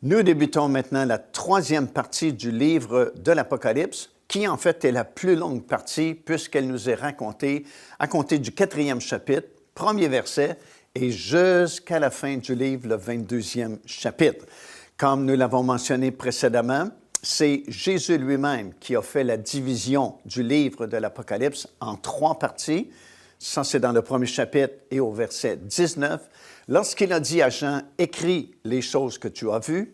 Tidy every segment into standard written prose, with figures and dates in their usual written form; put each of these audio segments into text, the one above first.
Nous débutons maintenant la troisième partie du livre de l'Apocalypse, qui en fait est la plus longue partie puisqu'elle nous est racontée à compter du 4e chapitre, premier verset, et jusqu'à la fin du livre, le 22e chapitre. Comme nous l'avons mentionné précédemment, c'est Jésus lui-même qui a fait la division du livre de l'Apocalypse en 3 parties. Ça, c'est dans le premier chapitre et au verset 19. Lorsqu'il a dit à Jean, « Écris les choses que tu as vues,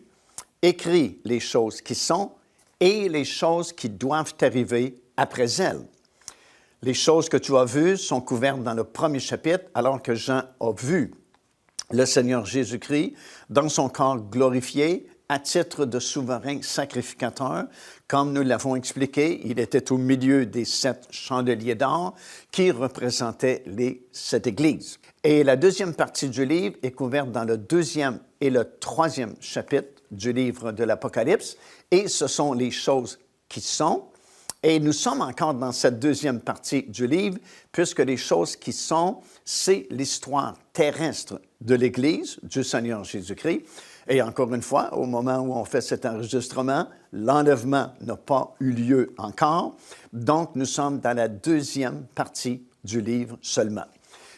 écris les choses qui sont et les choses qui doivent arriver après elles. » Les choses que tu as vues sont couvertes dans le premier chapitre, alors que Jean a vu le Seigneur Jésus-Christ dans son corps glorifié à titre de souverain sacrificateur. Comme nous l'avons expliqué, il était au milieu des 7 chandeliers d'or qui représentaient les 7 églises. Et la deuxième partie du livre est couverte dans le 2e et le 3e chapitre du livre de l'Apocalypse, et ce sont les choses qui sont. Et nous sommes encore dans cette deuxième partie du livre, puisque les choses qui sont, c'est l'histoire terrestre de l'Église du Seigneur Jésus-Christ. Et encore une fois, au moment où on fait cet enregistrement, l'enlèvement n'a pas eu lieu encore. Donc, nous sommes dans la deuxième partie du livre seulement.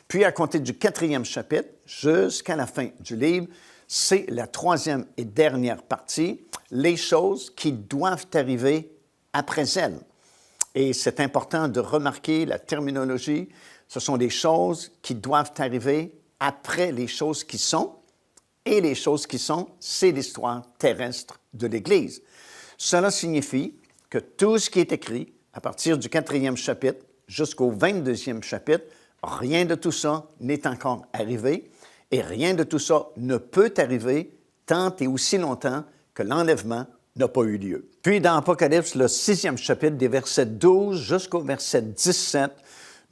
Puis, à compter du 4e chapitre jusqu'à la fin du livre, c'est la 3e et dernière partie, les choses qui doivent arriver après elles. Et c'est important de remarquer la terminologie. Ce sont des choses qui doivent arriver après les choses qui sont. Et les choses qui sont, c'est l'histoire terrestre de l'Église. Cela signifie que tout ce qui est écrit à partir du 4e chapitre jusqu'au 22e chapitre, rien de tout ça n'est encore arrivé et rien de tout ça ne peut arriver tant et aussi longtemps que l'enlèvement n'a pas eu lieu. Puis dans Apocalypse, le 6e chapitre, des versets 12 jusqu'au verset 17,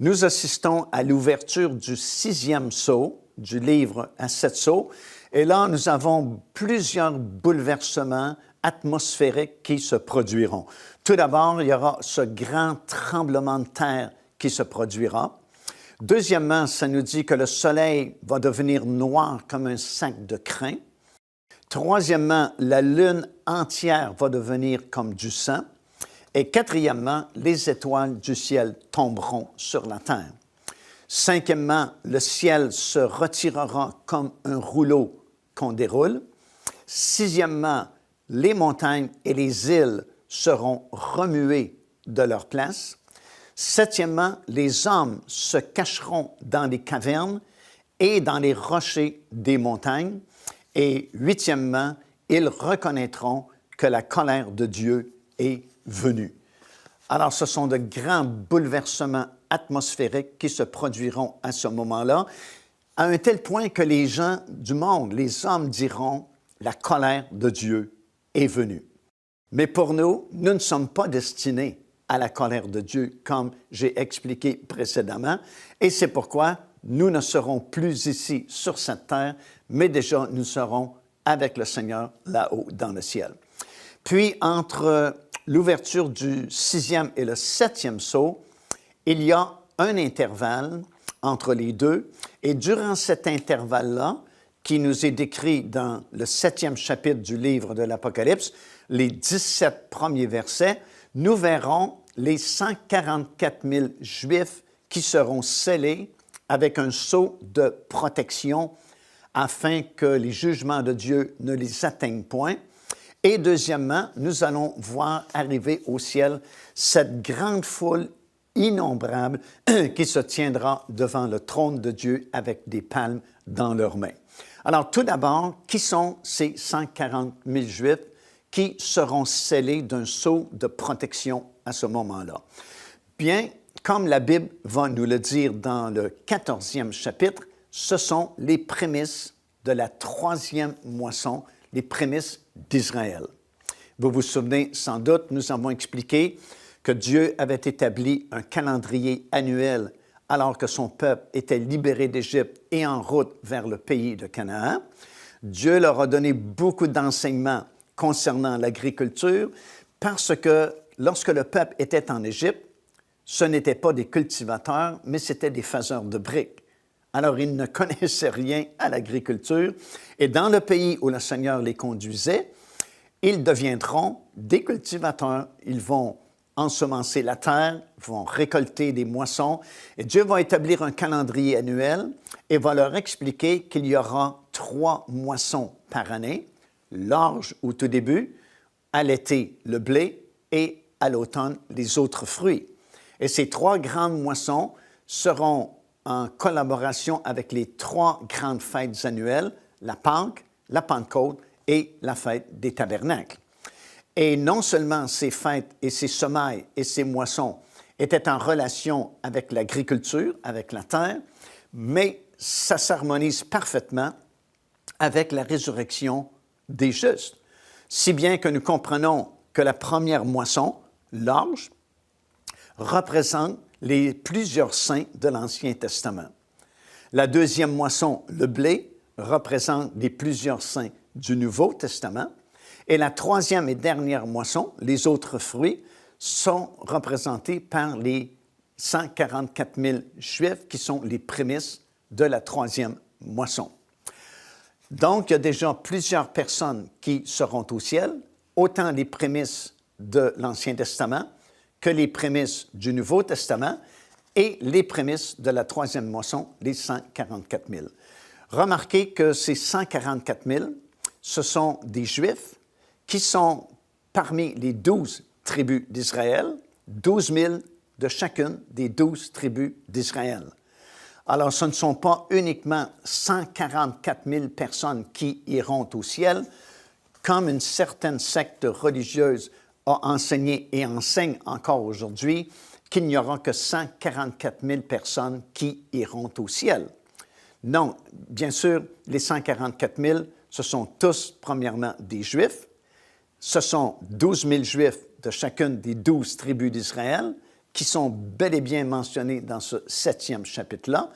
nous assistons à l'ouverture du 6e sceau du livre à 7 sceaux. Et là, nous avons plusieurs bouleversements atmosphériques qui se produiront. Tout d'abord, il y aura ce grand tremblement de terre qui se produira. Deuxièmement, ça nous dit que le soleil va devenir noir comme un sac de crin. Troisièmement, la lune entière va devenir comme du sang. Et quatrièmement, les étoiles du ciel tomberont sur la terre. Cinquièmement, le ciel se retirera comme un rouleau qu'on déroule. Sixièmement, les montagnes et les îles seront remuées de leur place. Septièmement, les hommes se cacheront dans les cavernes et dans les rochers des montagnes. Et huitièmement, ils reconnaîtront que la colère de Dieu est venue. Alors, ce sont de grands bouleversements atmosphériques qui se produiront à ce moment-là, à un tel point que les gens du monde, les hommes diront, la colère de Dieu est venue. Mais pour nous, nous ne sommes pas destinés à la colère de Dieu, comme j'ai expliqué précédemment, et c'est pourquoi nous ne serons plus ici sur cette terre, mais déjà nous serons avec le Seigneur là-haut dans le ciel. Puis, entre l'ouverture du 6e et le 7e sceau, il y a un intervalle entre les deux, et durant cet intervalle-là, qui nous est décrit dans le 7e chapitre du livre de l'Apocalypse, les 17 premiers versets, nous verrons les 144 000 Juifs qui seront scellés avec un sceau de protection afin que les jugements de Dieu ne les atteignent point. Et deuxièmement, nous allons voir arriver au ciel cette grande foule innombrable qui se tiendra devant le trône de Dieu avec des palmes dans leurs mains. Alors, tout d'abord, qui sont ces 140 000 Juifs qui seront scellés d'un sceau de protection à ce moment-là? Bien, comme la Bible va nous le dire dans le 14e chapitre, ce sont les prémices de la 3e moisson, les prémices d'Israël. Vous vous souvenez sans doute, nous avons expliqué que Dieu avait établi un calendrier annuel alors que son peuple était libéré d'Égypte et en route vers le pays de Canaan. Dieu leur a donné beaucoup d'enseignements concernant l'agriculture parce que lorsque le peuple était en Égypte, ce n'étaient pas des cultivateurs, mais c'était des faiseurs de briques. Alors, ils ne connaissaient rien à l'agriculture. Et dans le pays où le Seigneur les conduisait, ils deviendront des cultivateurs. Ils vont ensemencer la terre, vont récolter des moissons. Et Dieu va établir un calendrier annuel et va leur expliquer qu'il y aura 3 moissons par année. L'orge au tout début, à l'été le blé et à l'automne les autres fruits. Et ces 3 grandes moissons seront en collaboration avec les 3 grandes fêtes annuelles, la Pâque, la Pentecôte et la fête des Tabernacles. Et non seulement ces fêtes et ces semailles et ces moissons étaient en relation avec l'agriculture, avec la terre, mais ça s'harmonise parfaitement avec la résurrection des justes. Si bien que nous comprenons que la première moisson, l'orge, représente les plusieurs saints de l'Ancien Testament. La deuxième moisson, le blé, représente les plusieurs saints du Nouveau Testament. Et la troisième et dernière moisson, les autres fruits, sont représentés par les 144 000 Juifs qui sont les prémices de la troisième moisson. Donc, il y a déjà plusieurs personnes qui seront au ciel, autant les prémices de l'Ancien Testament que les prémices du Nouveau Testament et les prémices de la troisième moisson, les 144 000. Remarquez que ces 144 000, ce sont des Juifs qui sont parmi les 12 tribus d'Israël, 12 000 de chacune des 12 tribus d'Israël. Alors, ce ne sont pas uniquement 144 000 personnes qui iront au ciel, comme une certaine secte religieuse a enseigné et enseigne encore aujourd'hui qu'il n'y aura que 144 000 personnes qui iront au ciel. Non, bien sûr, les 144 000, ce sont tous, premièrement, des Juifs. Ce sont 12 000 Juifs de chacune des 12 tribus d'Israël qui sont bel et bien mentionnés dans ce 7e chapitre-là.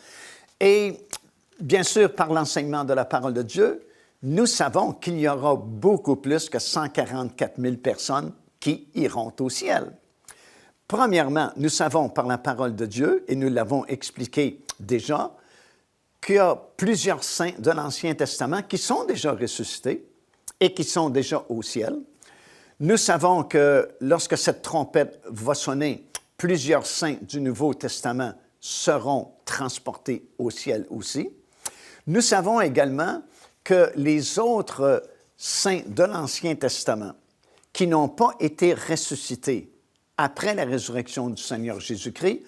Et bien sûr, par l'enseignement de la parole de Dieu, nous savons qu'il y aura beaucoup plus que 144 000 personnes qui iront au ciel. Premièrement, nous savons par la parole de Dieu, et nous l'avons expliqué déjà, qu'il y a plusieurs saints de l'Ancien Testament qui sont déjà ressuscités et qui sont déjà au ciel. Nous savons que lorsque cette trompette va sonner, plusieurs saints du Nouveau Testament seront transportés au ciel aussi. Nous savons également que les autres saints de l'Ancien Testament qui n'ont pas été ressuscités après la résurrection du Seigneur Jésus-Christ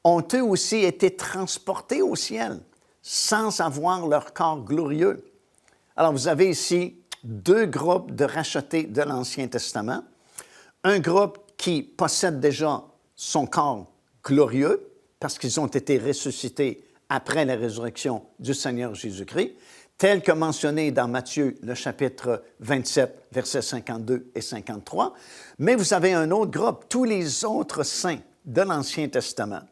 ont eux aussi été transportés au ciel sans avoir leur corps glorieux. Alors, vous avez ici 2 groupes de rachetés de l'Ancien Testament. Un groupe qui possède déjà son corps glorieux parce qu'ils ont été ressuscités après la résurrection du Seigneur Jésus-Christ, tel que mentionné dans Matthieu, le chapitre 27, versets 52 et 53. Mais vous avez un autre groupe, tous les autres saints de l'Ancien Testament,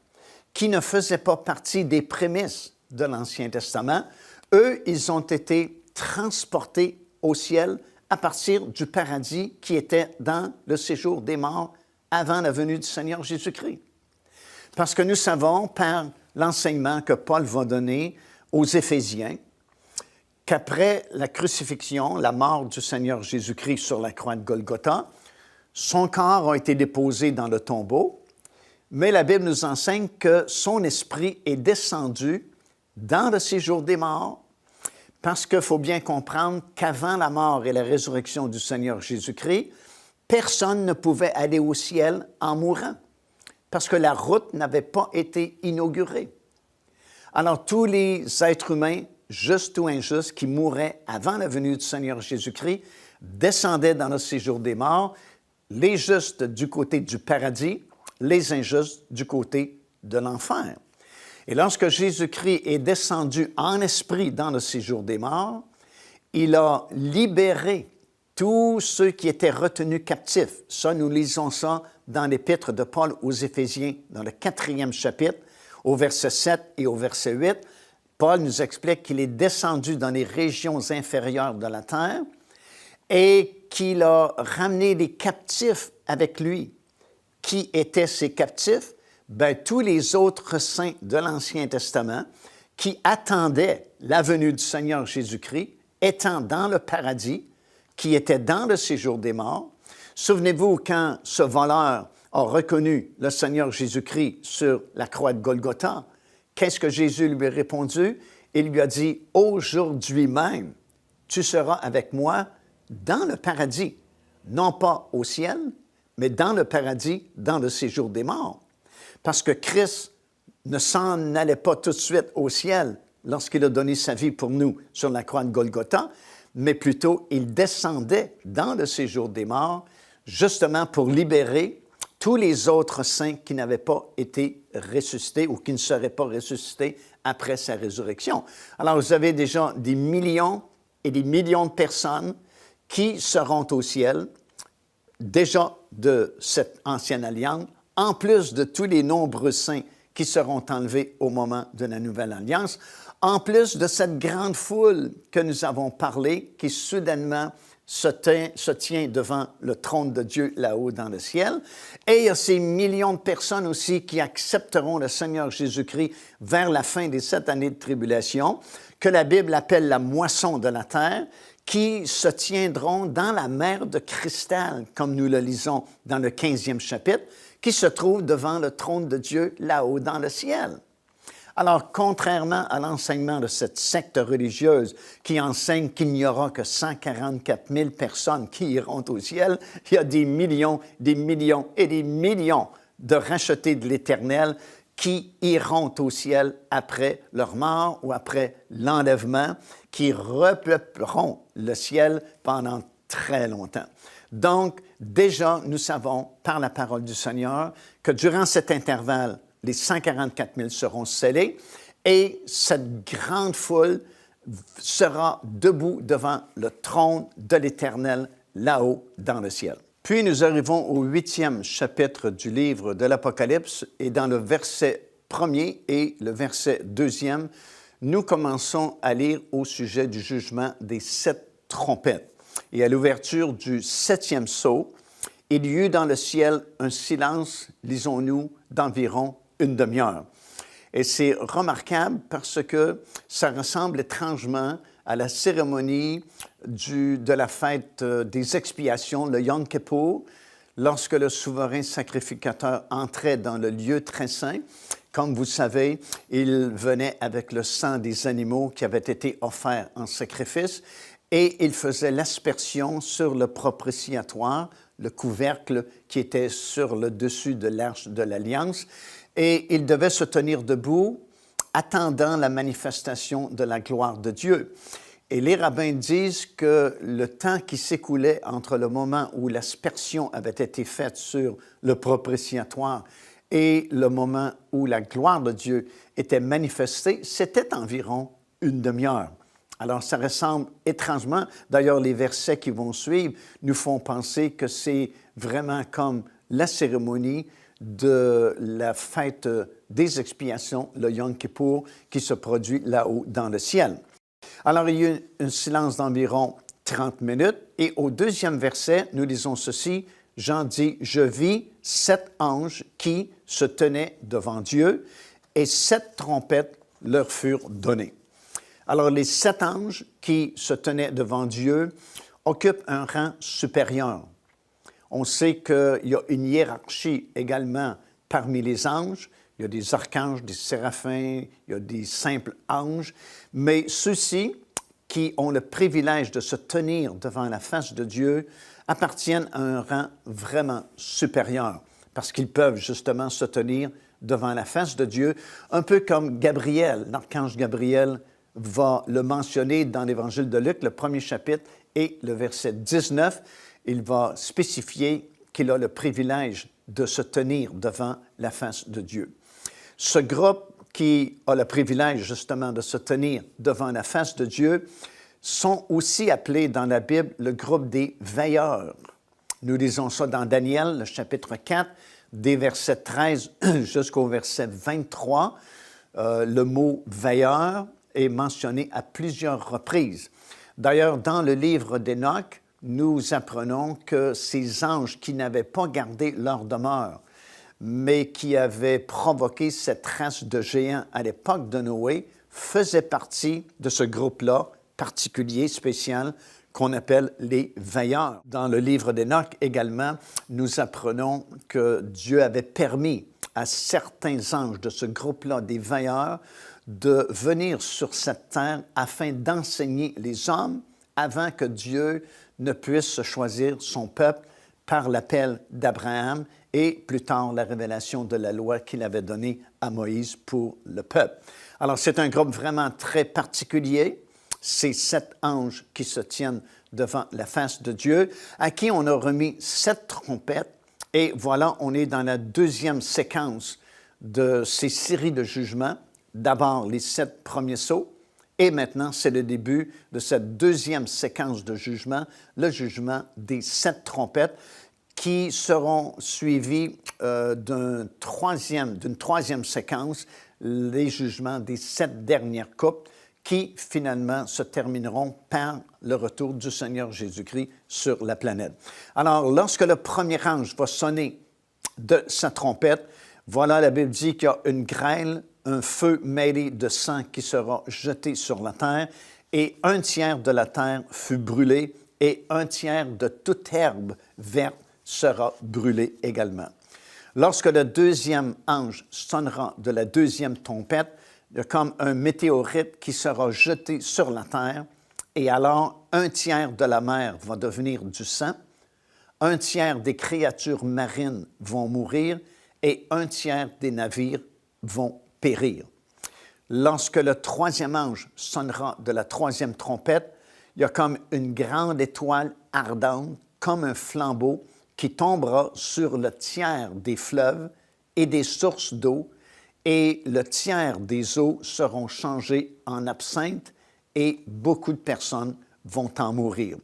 qui ne faisaient pas partie des prémices de l'Ancien Testament. Eux, ils ont été transportés au ciel à partir du paradis qui était dans le séjour des morts avant la venue du Seigneur Jésus-Christ. Parce que nous savons par l'enseignement que Paul va donner aux Éphésiens qu'après la crucifixion, la mort du Seigneur Jésus-Christ sur la croix de Golgotha, son corps a été déposé dans le tombeau, mais la Bible nous enseigne que son esprit est descendu dans le séjour des morts, parce qu'il faut bien comprendre qu'avant la mort et la résurrection du Seigneur Jésus-Christ, personne ne pouvait aller au ciel en mourant, parce que la route n'avait pas été inaugurée. Alors, tous les êtres humains, justes ou injustes, qui mouraient avant la venue du Seigneur Jésus-Christ, descendaient dans le séjour des morts, les justes du côté du paradis, les injustes du côté de l'enfer. Et lorsque Jésus-Christ est descendu en esprit dans le séjour des morts, il a libéré tous ceux qui étaient retenus captifs. Ça, nous lisons ça dans l'épître de Paul aux Éphésiens, dans le 4e chapitre, au verset 7 et au verset 8. Paul nous explique qu'il est descendu dans les régions inférieures de la terre et qu'il a ramené les captifs avec lui. Qui étaient ces captifs? Bien, tous les autres saints de l'Ancien Testament qui attendaient la venue du Seigneur Jésus-Christ, étant dans le paradis, qui était dans le séjour des morts. Souvenez-vous, quand ce voleur a reconnu le Seigneur Jésus-Christ sur la croix de Golgotha, qu'est-ce que Jésus lui a répondu? Il lui a dit, « Aujourd'hui même, tu seras avec moi dans le paradis, non pas au ciel, mais dans le paradis, dans le séjour des morts. » Parce que Christ ne s'en allait pas tout de suite au ciel lorsqu'il a donné sa vie pour nous sur la croix de Golgotha, mais plutôt il descendait dans le séjour des morts, justement pour libérer tous les autres saints qui n'avaient pas été ressuscités ou qui ne seraient pas ressuscités après sa résurrection. Alors, vous avez déjà des millions et des millions de personnes qui seront au ciel, déjà de cette ancienne alliance, en plus de tous les nombreux saints qui seront enlevés au moment de la nouvelle alliance, en plus de cette grande foule que nous avons parlé, qui soudainement se tient devant le trône de Dieu là-haut dans le ciel. Et il y a ces millions de personnes aussi qui accepteront le Seigneur Jésus-Christ vers la fin des 7 années de tribulation, que la Bible appelle la moisson de la terre, qui se tiendront dans la mer de cristal, comme nous le lisons dans le 15e chapitre, qui se trouve devant le trône de Dieu là-haut dans le ciel. Alors, contrairement à l'enseignement de cette secte religieuse qui enseigne qu'il n'y aura que 144 000 personnes qui iront au ciel, il y a des millions et des millions de rachetés de l'Éternel qui iront au ciel après leur mort ou après l'enlèvement, qui repeupleront le ciel pendant très longtemps. Donc, déjà, nous savons par la parole du Seigneur que durant cet intervalle, les 144 000 seront scellés et cette grande foule sera debout devant le trône de l'Éternel là-haut dans le ciel. Puis nous arrivons au 8e chapitre du livre de l'Apocalypse et dans le verset 1er et le verset 2e, nous commençons à lire au sujet du jugement des 7 trompettes. Et à l'ouverture du 7e sceau, il y eut dans le ciel un silence, lisons-nous, d'environ une demi-heure. Et c'est remarquable parce que ça ressemble étrangement à la cérémonie de la fête des expiations, le Yom Kippour, lorsque le souverain sacrificateur entrait dans le lieu très saint. Comme vous savez, il venait avec le sang des animaux qui avaient été offerts en sacrifice et il faisait l'aspersion sur le propitiatoire, le couvercle qui était sur le dessus de l'arche de l'Alliance. Et il devait se tenir debout, attendant la manifestation de la gloire de Dieu. Et les rabbins disent que le temps qui s'écoulait entre le moment où l'aspersion avait été faite sur le propitiatoire et le moment où la gloire de Dieu était manifestée, c'était environ une demi-heure. Alors, ça ressemble étrangement. D'ailleurs, les versets qui vont suivre nous font penser que c'est vraiment comme la cérémonie de la fête des expiations, le Yom Kippour, qui se produit là-haut dans le ciel. Alors, il y a eu un silence d'environ 30 minutes et au 2e verset, nous lisons ceci, Jean dit, « Je vis 7 anges qui se tenaient devant Dieu et 7 trompettes leur furent données. » Alors, les 7 anges qui se tenaient devant Dieu occupent un rang supérieur. On sait qu'il y a une hiérarchie également parmi les anges. Il y a des archanges, des séraphins, il y a des simples anges. Mais ceux-ci qui ont le privilège de se tenir devant la face de Dieu appartiennent à un rang vraiment supérieur parce qu'ils peuvent justement se tenir devant la face de Dieu, un peu comme Gabriel. L'archange Gabriel va le mentionner dans l'Évangile de Luc, le 1er chapitre et le verset 19. Il va spécifier qu'il a le privilège de se tenir devant la face de Dieu. Ce groupe qui a le privilège justement de se tenir devant la face de Dieu sont aussi appelés dans la Bible le groupe des veilleurs. Nous lisons ça dans Daniel, le chapitre 4, des versets 13 jusqu'au verset 23. Le mot « veilleur » est mentionné à plusieurs reprises. D'ailleurs, dans le livre d'Enoch, nous apprenons que ces anges qui n'avaient pas gardé leur demeure, mais qui avaient provoqué cette race de géants à l'époque de Noé, faisaient partie de ce groupe-là, particulier, spécial, qu'on appelle les veilleurs. Dans le livre d'Enoch également, nous apprenons que Dieu avait permis à certains anges de ce groupe-là, des veilleurs, de venir sur cette terre afin d'enseigner les hommes avant que Dieu ne puisse choisir son peuple par l'appel d'Abraham et plus tard la révélation de la loi qu'il avait donnée à Moïse pour le peuple. Alors, c'est un groupe vraiment très particulier. C'est 7 anges qui se tiennent devant la face de Dieu, à qui on a remis 7 trompettes. Et voilà, on est dans la deuxième séquence de ces séries de jugements. D'abord, les 7 premiers sceaux. Et maintenant, c'est le début de cette deuxième séquence de jugement, le jugement des 7 trompettes, qui seront suivis d'une troisième séquence, les jugements des 7 dernières coupes, qui finalement se termineront par le retour du Seigneur Jésus-Christ sur la planète. Alors, lorsque le premier ange va sonner de sa trompette, voilà, la Bible dit qu'il y a une grêle, un feu mêlé de sang qui sera jeté sur la terre, et 1/3 de la terre fut brûlé, et 1/3 de toute herbe verte sera brûlée également. Lorsque le deuxième ange sonnera de la deuxième trompette, il y a comme un météorite qui sera jeté sur la terre, et alors 1/3 de la mer va devenir du sang, 1/3 des créatures marines vont mourir, et 1/3 des navires vont périr. Lorsque le troisième ange sonnera de la troisième trompette, il y a comme une grande étoile ardente, comme un flambeau, qui tombera sur le tiers des fleuves et des sources d'eau, et le tiers des eaux seront changées en absinthe, et beaucoup de personnes vont en mourir.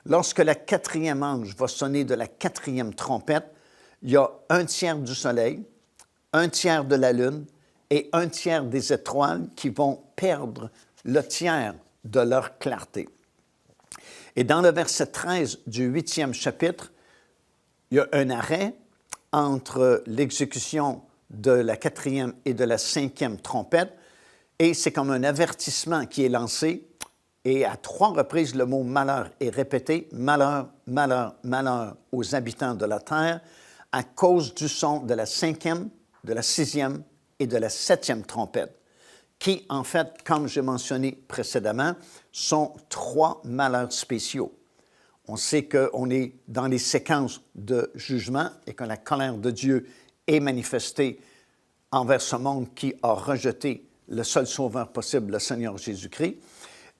Lorsque le quatrième ange va sonner de la quatrième trompette, il y a 1/3 du soleil, 1/3 de la lune et 1/3 des étoiles qui vont perdre le tiers de leur clarté. Et dans le verset 13 du 8e chapitre, il y a un arrêt entre l'exécution de la quatrième et de la cinquième trompette, et c'est comme un avertissement qui est lancé, et à 3 reprises, le mot « malheur » est répété, « malheur, malheur, malheur aux habitants de la terre », à cause du son de la 5e, de la 6e et de la 7e trompette, qui, en fait, comme j'ai mentionné précédemment, sont 3 malheurs spéciaux. On sait qu'on est dans les séquences de jugement et que la colère de Dieu est manifestée envers ce monde qui a rejeté le seul sauveur possible, le Seigneur Jésus-Christ.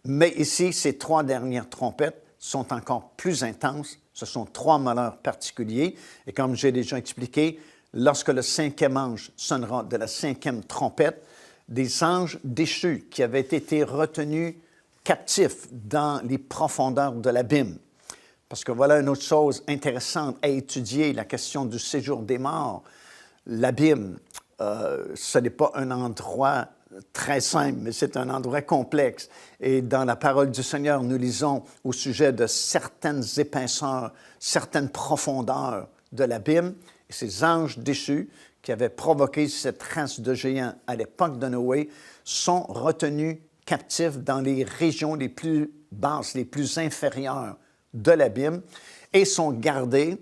Mais ici, ces 3 dernières trompettes sont encore plus intenses. Ce sont 3 malheurs particuliers. Et comme j'ai déjà expliqué, lorsque le 5e ange sonnera de la 5e trompette, des anges déchus qui avaient été retenus captifs dans les profondeurs de l'abîme. Parce que voilà une autre chose intéressante à étudier, la question du séjour des morts. L'abîme, ce n'est pas un endroit très simple, mais c'est un endroit complexe. Et dans la parole du Seigneur, nous lisons au sujet de certaines épaisseurs, certaines profondeurs de l'abîme. Et ces anges déchus qui avaient provoqué cette race de géants à l'époque de Noé sont retenus captifs dans les régions les plus basses, les plus inférieures de l'abîme, et sont gardés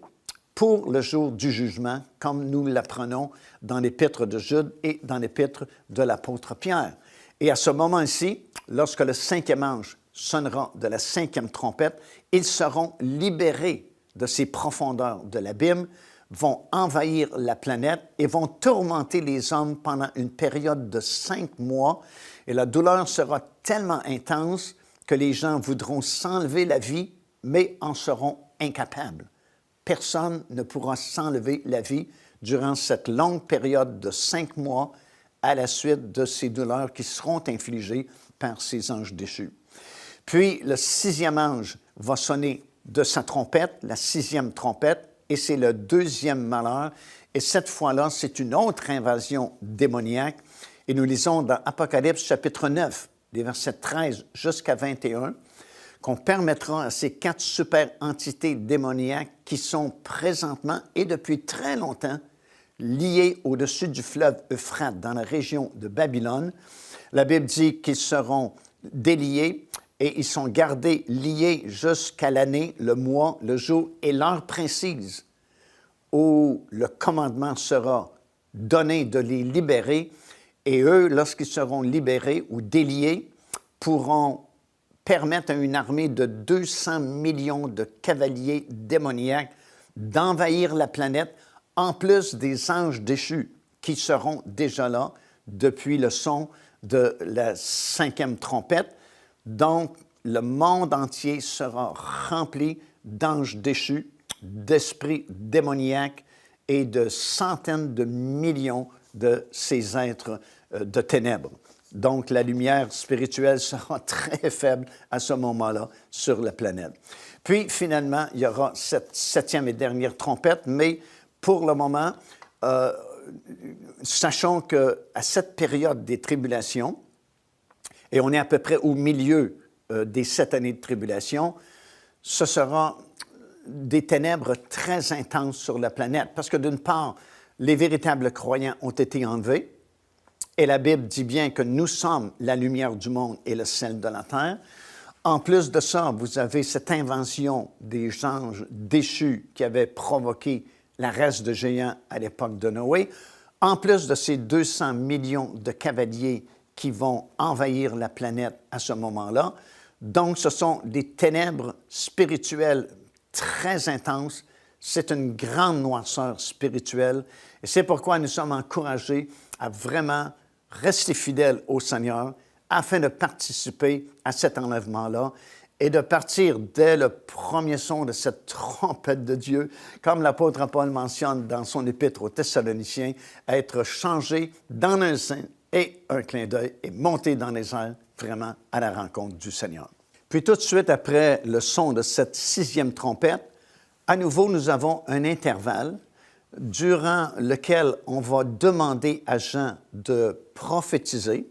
pour le jour du jugement, comme nous l'apprenons dans l'épître de Jude et dans l'épître de l'apôtre Pierre. Et à ce moment-ci, lorsque le 5e ange sonnera de la 5e trompette, ils seront libérés de ces profondeurs de l'abîme, vont envahir la planète et vont tourmenter les hommes pendant une période de 5 mois. Et la douleur sera tellement intense que les gens voudront s'enlever la vie, mais en seront incapables. Personne ne pourra s'enlever la vie durant cette longue période de 5 mois à la suite de ces douleurs qui seront infligées par ces anges déchus. Puis le 6e ange va sonner de sa trompette, la 6e trompette, et c'est le 2e malheur. Et cette fois-là, c'est une autre invasion démoniaque. Et nous lisons dans Apocalypse chapitre 9, les versets 13 jusqu'à 21, qu'on permettra à ces 4 super-entités démoniaques qui sont présentement et depuis très longtemps liés au-dessus du fleuve Euphrate dans la région de Babylone. La Bible dit qu'ils seront déliés et ils sont gardés liés jusqu'à l'année, le mois, le jour et l'heure précise où le commandement sera donné de les libérer. Et eux, lorsqu'ils seront libérés ou déliés, pourront permettre à une armée de 200 millions de cavaliers démoniaques d'envahir la planète, en plus des anges déchus qui seront déjà là depuis le son de la 5e trompette. Donc, le monde entier sera rempli d'anges déchus, d'esprits démoniaques et de centaines de millions de ces êtres de ténèbres. Donc, la lumière spirituelle sera très faible à ce moment-là sur la planète. Puis, finalement, il y aura cette 7e et dernière trompette, mais pour le moment, sachons qu'à cette période des tribulations, et on est à peu près au milieu des 7 années de tribulation, ce sera des ténèbres très intenses sur la planète. Parce que d'une part, les véritables croyants ont été enlevés, et la Bible dit bien que nous sommes la lumière du monde et le sel de la terre. En plus de ça, vous avez cette invention des anges déchus qui avaient provoqué la race de géants à l'époque de Noé. En plus de ces 200 millions de cavaliers qui vont envahir la planète à ce moment-là. Donc, ce sont des ténèbres spirituelles très intenses. C'est une grande noirceur spirituelle. Et c'est pourquoi nous sommes encouragés à vraiment rester fidèles au Seigneur afin de participer à cet enlèvement-là et de partir dès le premier son de cette trompette de Dieu, comme l'apôtre Paul mentionne dans son épître aux Thessaloniciens, à être changé dans un sein et un clin d'œil et monter dans les airs vraiment à la rencontre du Seigneur. Puis tout de suite après le son de cette 6e trompette, à nouveau, nous avons un intervalle durant lequel on va demander à Jean de prophétiser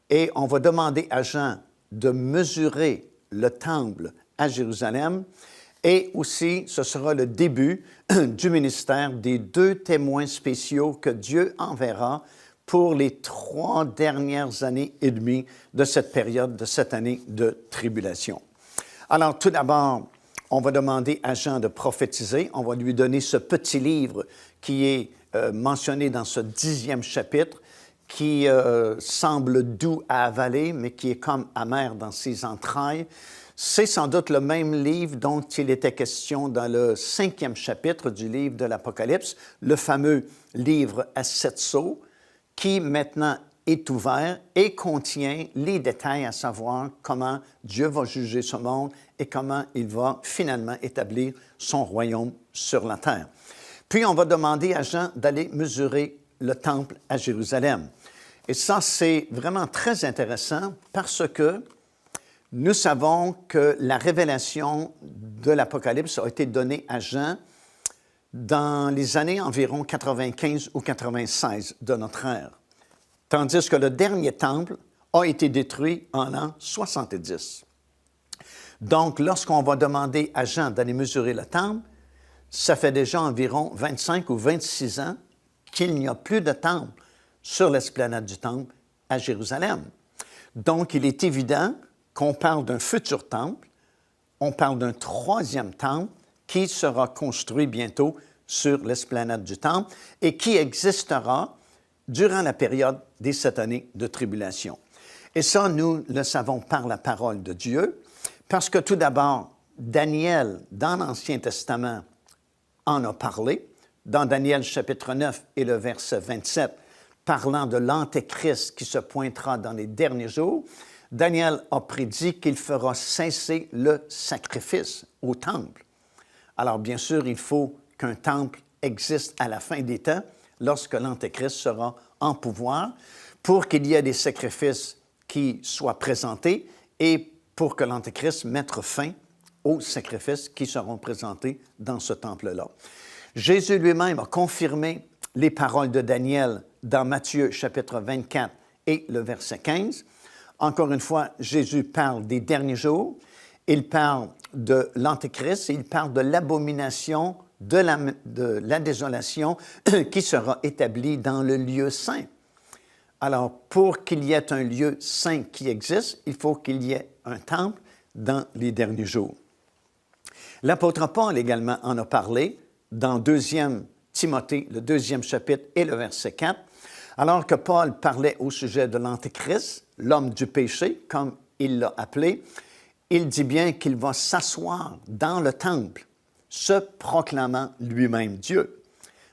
et on va demander à Jean de mesurer le temple à Jérusalem et aussi ce sera le début du ministère des 2 témoins spéciaux que Dieu enverra pour les 3 dernières années et demie de cette période, de cette année de tribulation. Alors, tout d'abord, on va demander à Jean de prophétiser. On va lui donner ce petit livre qui est mentionné dans ce 10e chapitre, qui semble doux à avaler, mais qui est comme amer dans ses entrailles. C'est sans doute le même livre dont il était question dans le 5e chapitre du livre de l'Apocalypse, le fameux livre à 7 sceaux, qui maintenant est ouvert et contient les détails à savoir comment Dieu va juger ce monde et comment il va finalement établir son royaume sur la terre. Puis on va demander à Jean d'aller mesurer le temple à Jérusalem. Et ça, c'est vraiment très intéressant parce que nous savons que la révélation de l'Apocalypse a été donnée à Jean dans les années environ 95 ou 96 de notre ère, tandis que le dernier temple a été détruit en l'an 70. Donc, lorsqu'on va demander à Jean d'aller mesurer le temple, ça fait déjà environ 25 ou 26 ans qu'il n'y a plus de temple sur l'esplanade du temple à Jérusalem. Donc, il est évident qu'on parle d'un futur temple, on parle d'un 3e temple qui sera construit bientôt sur l'esplanade du temple et qui existera durant la période des 7 années de tribulation. Et ça, nous le savons par la parole de Dieu, parce que tout d'abord, Daniel, dans l'Ancien Testament, en a parlé, dans Daniel chapitre 9 et le verset 27, parlant de l'Antéchrist qui se pointera dans les derniers jours, Daniel a prédit qu'il fera cesser le sacrifice au temple. Alors, bien sûr, il faut qu'un temple existe à la fin des temps, lorsque l'Antéchrist sera en pouvoir, pour qu'il y ait des sacrifices qui soient présentés et pour que l'Antéchrist mette fin aux sacrifices qui seront présentés dans ce temple-là. Jésus lui-même a confirmé les paroles de Daniel dans Matthieu chapitre 24 et le verset 15. Encore une fois, Jésus parle des derniers jours, il parle de l'Antéchrist et il parle de l'abomination de la désolation qui sera établi dans le lieu saint. Alors, pour qu'il y ait un lieu saint qui existe, il faut qu'il y ait un temple dans les derniers jours. L'apôtre Paul également en a parlé dans 2 Timothée, le 2e chapitre et le verset 4, alors que Paul parlait au sujet de l'Antéchrist, l'homme du péché, comme il l'a appelé, il dit bien qu'il va s'asseoir dans le temple, se proclamant lui-même Dieu.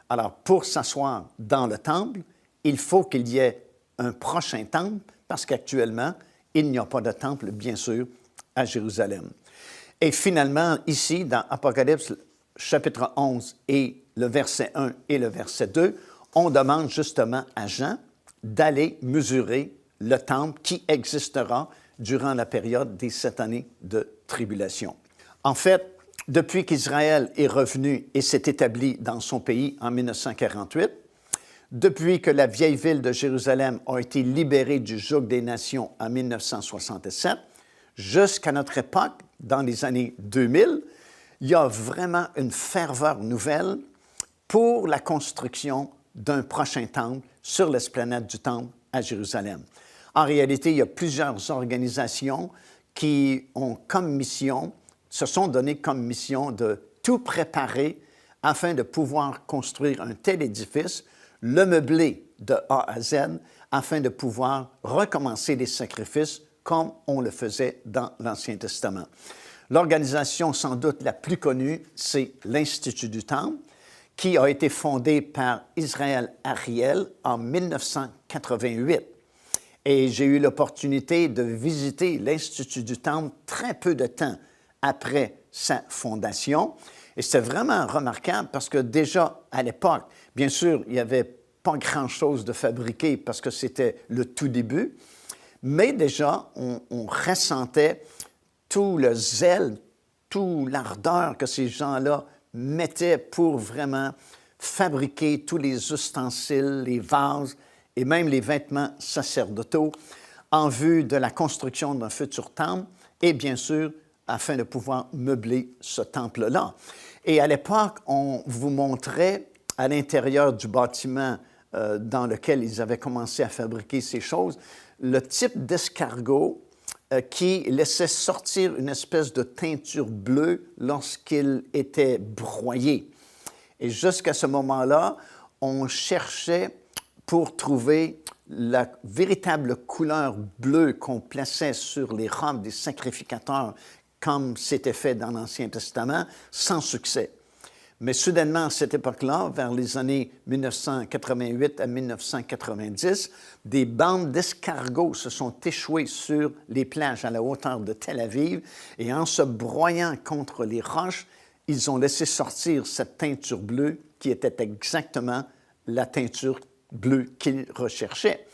Alors, pour s'asseoir dans le temple, il faut qu'il y ait un prochain temple, parce qu'actuellement, il n'y a pas de temple, bien sûr, à Jérusalem. Et finalement, ici, dans Apocalypse, chapitre 11 et le verset 1 et le verset 2, on demande justement à Jean d'aller mesurer le temple qui existera durant la période des 7 années de tribulation. En fait, depuis qu'Israël est revenu et s'est établi dans son pays en 1948, depuis que la vieille ville de Jérusalem a été libérée du joug des nations en 1967, jusqu'à notre époque, dans les années 2000, il y a vraiment une ferveur nouvelle pour la construction d'un prochain temple sur l'esplanade du temple à Jérusalem. En réalité, il y a plusieurs organisations qui ont comme mission, se sont données comme mission de tout préparer afin de pouvoir construire un tel édifice, le meubler de A à Z, afin de pouvoir recommencer les sacrifices comme on le faisait dans l'Ancien Testament. L'organisation sans doute la plus connue, c'est l'Institut du Temple, qui a été fondé par Israël Ariel en 1988. Et j'ai eu l'opportunité de visiter l'Institut du Temple très peu de temps après sa fondation. Et c'était vraiment remarquable parce que déjà à l'époque, bien sûr, il n'y avait pas grand-chose de fabriqué parce que c'était le tout début, mais déjà, on ressentait tout le zèle, toute l'ardeur que ces gens-là mettaient pour vraiment fabriquer tous les ustensiles, les vases et même les vêtements sacerdotaux en vue de la construction d'un futur temple et bien sûr, afin de pouvoir meubler ce temple-là. Et à l'époque, on vous montrait à l'intérieur du bâtiment dans lequel ils avaient commencé à fabriquer ces choses, le type d'escargot qui laissait sortir une espèce de teinture bleue lorsqu'il était broyé. Et jusqu'à ce moment-là, on cherchait pour trouver la véritable couleur bleue qu'on plaçait sur les robes des sacrificateurs, comme c'était fait dans l'Ancien Testament, sans succès. Mais soudainement, à cette époque-là, vers les années 1988 à 1990, des bandes d'escargots se sont échouées sur les plages à la hauteur de Tel Aviv et en se broyant contre les roches, ils ont laissé sortir cette teinture bleue qui était exactement la teinture bleue qu'ils recherchaient.